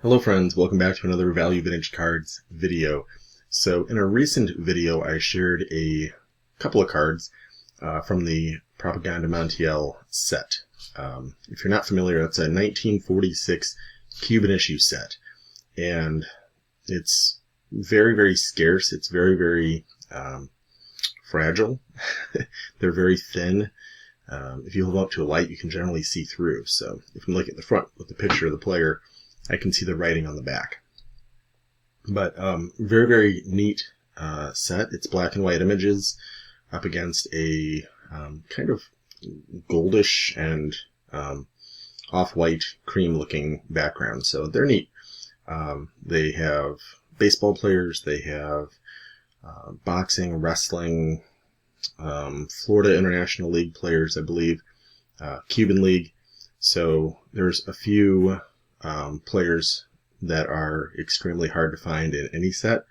Hello friends, welcome back to another Value Vintage Cards video. So in a recent video I shared a couple of cards from the Propaganda Montiel set. If you're not familiar, that's a 1946 Cuban issue set. And it's very scarce. It's very fragile. They're very thin. If you hold up to a light, you can generally see through. So if you look at the front with the picture of the player, I can see the writing on the back. But very neat set. It's black and white images up against a kind of goldish and off-white cream looking background. So they're neat. They have baseball players, they have boxing, wrestling, Florida International League players, I believe, Cuban League. So there's a few players that are extremely hard to find in any set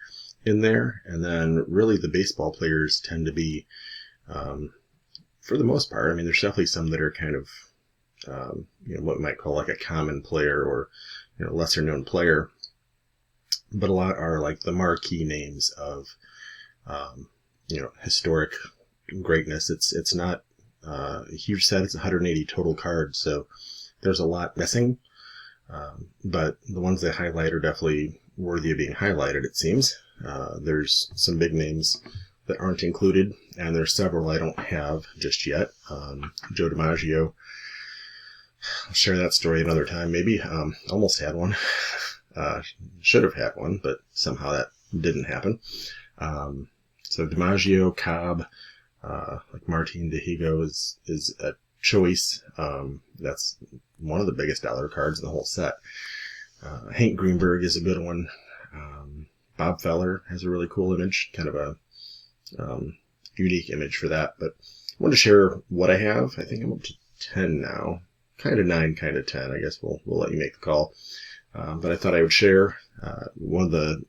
in there, and then really the baseball players tend to be, for the most part, I mean, there's definitely some that are kind of, what we might call like a common player or, lesser known player, but a lot are like the marquee names of, historic greatness. It's not a huge set. It's 180 total cards, so there's a lot missing. But the ones they highlight are definitely worthy of being highlighted, it seems. There's some big names that aren't included, and there's several I don't have just yet. Joe DiMaggio, I'll share that story another time, maybe. Almost had one. Should have had one, but somehow that didn't happen. So DiMaggio, Cobb, like Martin Dihigo is a choice. That's one of the biggest dollar cards in the whole set. Hank Greenberg is a good one. Bob Feller has a really cool image, kind of a unique image for that. But I wanted to share what I have. I think I'm up to 10 now. Kind of 9, kind of 10. I guess we'll let you make the call. But I thought I would share. One of the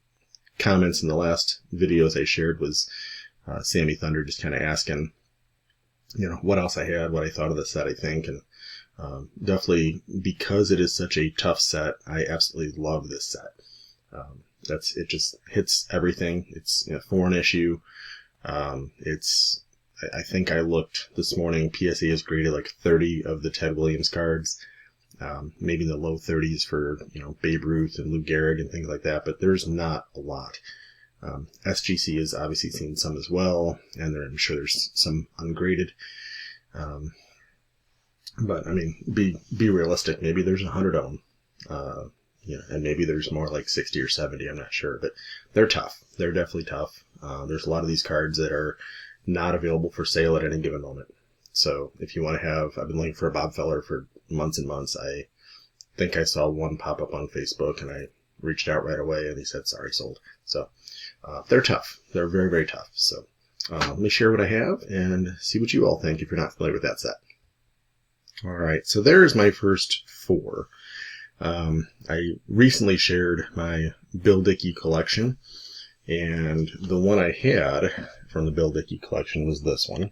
comments in the last videos I shared was Sammy Thunder just kind of asking, what else I had, what I thought of the set, I think. And definitely, because it is such a tough set, I absolutely love this set. It just hits everything. It's a foreign issue. I think I looked this morning, PSA is graded like 30 of the Ted Williams cards. Maybe in the low 30s for, Babe Ruth and Lou Gehrig and things like that, but there's not a lot. SGC has obviously seen some as well, and I'm sure there's some ungraded. But I mean, be realistic. Maybe there's 100 of them, and maybe there's more like 60 or 70. I'm not sure, but they're tough. They're definitely tough. There's a lot of these cards that are not available for sale at any given moment. So if you want to have, I've been looking for a Bob Feller for months and months. I think I saw one pop up on Facebook, and I reached out right away, and he said, sorry, sold. So they're tough. They're very tough. So let me share what I have and see what you all think if you're not familiar with that set. All right, so there's my first 4. I recently shared my Bill Dickey collection, and the one I had from the Bill Dickey collection was this one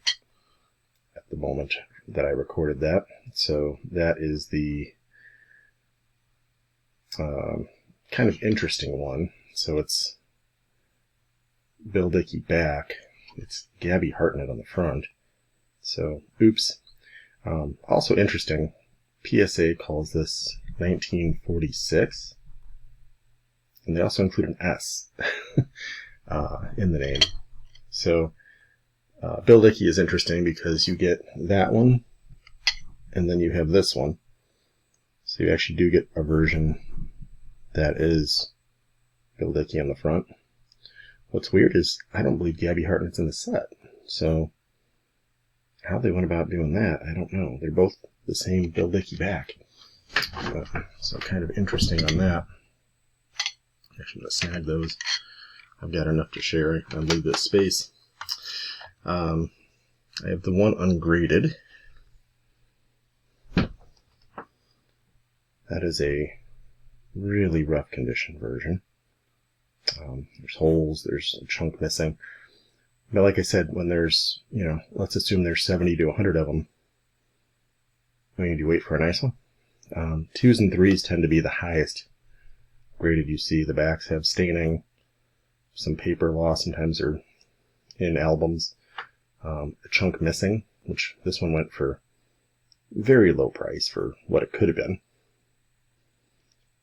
at the moment that I recorded that. So that is the kind of interesting one. So it's Bill Dickey back. It's Gabby Hartnett on the front. So, oops. Also interesting, PSA calls this 1946. And they also include an S in the name. So, Bill Dickey is interesting because you get that one, and then you have this one. So you actually do get a version that is Bill Dickey on the front. What's weird is I don't believe Gabby Hartnett's in the set. So how they went about doing that, I don't know. They're both the same Bill Dickey back. So kind of interesting on that. Actually, I'm going to snag those. I've got enough to share and leave this space. I have the one ungraded. That is a really rough condition version. There's holes, there's a chunk missing. But like I said, when there's, let's assume there's 70 to 100 of them, do you wait for a nice one? 2s and 3s tend to be the highest graded, you see the backs have staining, some paper loss, sometimes they're in albums, a chunk missing, which this one went for very low price for what it could have been.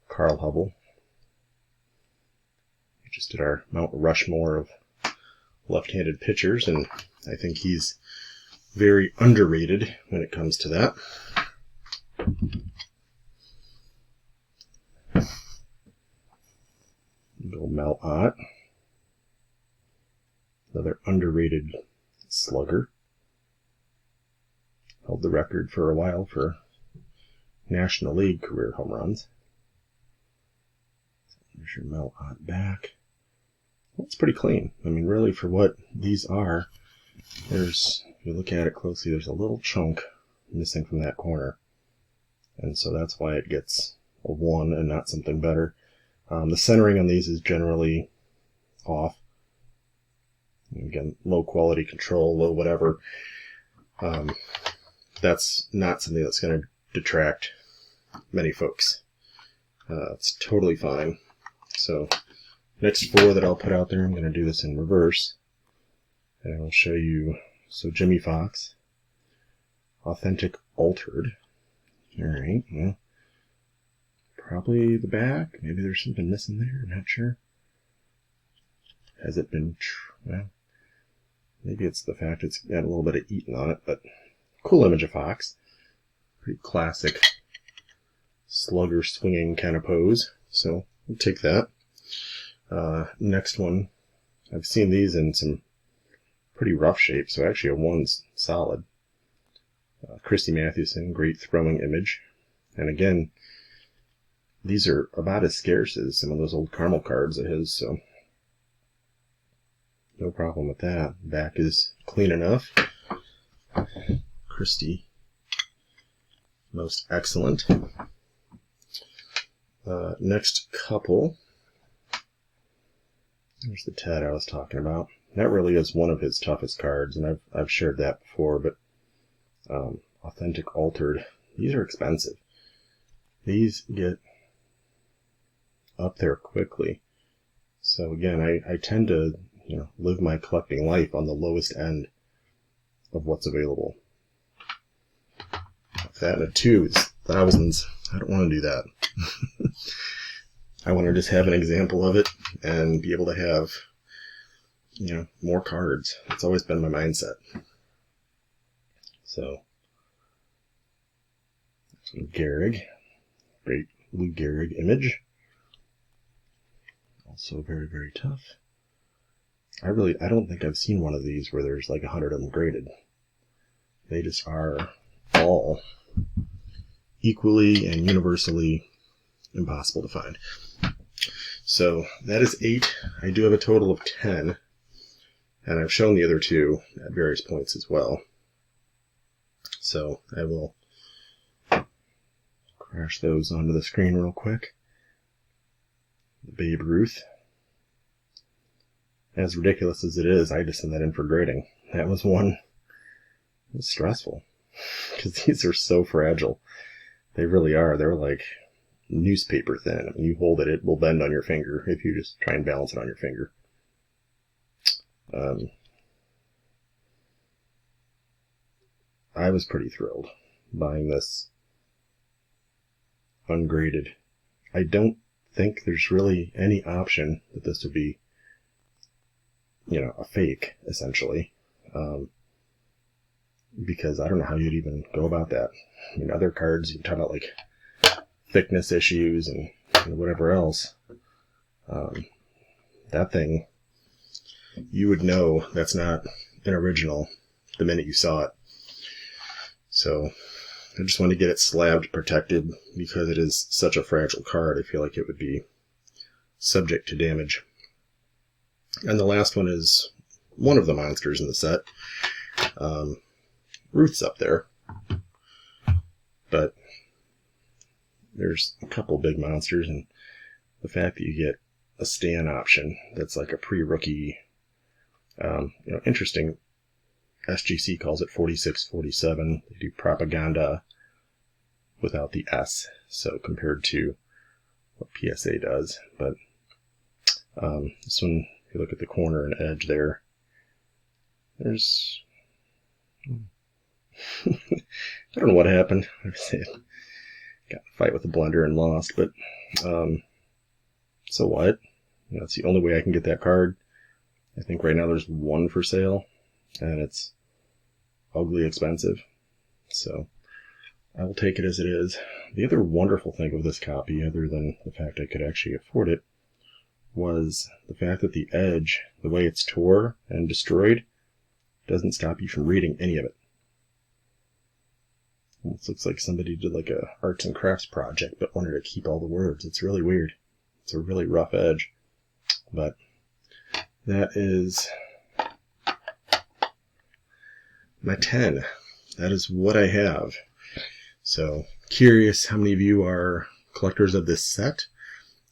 Carl Hubble. We just did our Mount Rushmore of left-handed pitchers, and I think he's very underrated when it comes to that. Bill Malott, another underrated slugger. Held the record for a while for National League career home runs. There's your Malott back. Well, it's pretty clean. I mean, really, for what these are, there's, if you look at it closely, there's a little chunk missing from that corner. And so that's why it gets a 1 and not something better. The centering on these is generally off. Again, low quality control, low whatever. That's not something that's going to detract many folks. It's totally fine. So, next 4 that I'll put out there, I'm going to do this in reverse. And I'll show you, so Jimmy Fox, authentic altered. Alright, well, probably the back. Maybe there's something missing there, I'm not sure. Has it been, well, maybe it's the fact it's got a little bit of eaten on it, but cool image of Fox. Pretty classic slugger swinging kind of pose, so we'll take that. Next one, I've seen these in some pretty rough shape, so actually a 1's solid. Christy Mathewson, great throwing image. And again, these are about as scarce as some of those old caramel cards of his, so no problem with that. Back is clean enough. Christy, most excellent. Next couple. There's the Ted I was talking about. That really is one of his toughest cards, and I've shared that before, but authentic altered, these are expensive. These get up there quickly. So again, I tend to, live my collecting life on the lowest end of what's available. If that and a 2 is thousands, I don't want to do that. I want to just have an example of it and be able to have, more cards. It's always been my mindset. So, some Gehrig, great Lou Gehrig image. Also very, very tough. I don't think I've seen one of these where there's like 100 of them graded. They just are all equally and universally impossible to find. So that is 8. I do have a total of 10, and I've shown the other 2 at various points as well. So I will crash those onto the screen real quick. The Babe Ruth. As ridiculous as it is, I just sent that in for grading. That was one. It was stressful because these are so fragile. They really are. They're like newspaper thin. I mean, you hold it, it will bend on your finger if you just try and balance it on your finger. I was pretty thrilled buying this ungraded. I don't think there's really any option that this would be, a fake, essentially. Because I don't know how you'd even go about that. I mean, other cards, you can talk about, like, thickness issues and whatever else. That thing, you would know that's not an original the minute you saw it. So, I just want to get it slabbed, protected, because it is such a fragile card. I feel like it would be subject to damage. And the last one is one of the monsters in the set. Ruth's up there. But there's a couple big monsters, and the fact that you get a Stan option that's like a pre-rookie, interesting. SGC calls it 4647. They do propaganda without the S. So compared to what PSA does. But this one, if you look at the corner and edge there, there's I don't know what happened. Got in a fight with the blender and lost, but so what? You know, it's the only way I can get that card. I think right now there's one for sale, and it's ugly expensive. So I will take it as it is. The other wonderful thing of this copy, other than the fact I could actually afford it, was the fact that the edge, the way it's tore and destroyed, doesn't stop you from reading any of it. It looks like somebody did like a arts and crafts project but wanted to keep all the words. It's really weird. It's a really rough edge. But that is my 10. That is what I have. So, curious how many of you are collectors of this set.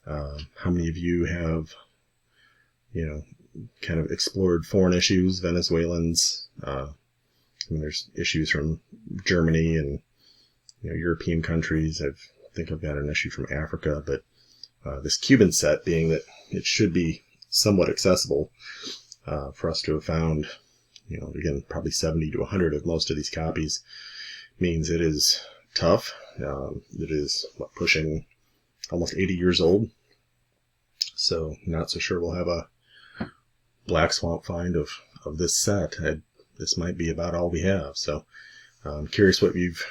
How many of you have, kind of explored foreign issues, Venezuelans. I mean, there's issues from Germany and European countries. I think I've got an issue from Africa, but this Cuban set, being that it should be somewhat accessible for us to have found, again, probably 70 to 100 of most of these copies, means it is tough. It is pushing almost 80 years old. So not so sure we'll have a Black Swamp find of this set. This might be about all we have. So I'm curious what you've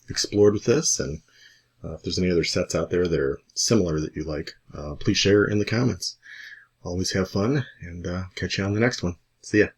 explored with this, and if there's any other sets out there that are similar that you like, please share in the comments. Always have fun, and catch you on the next one. See ya.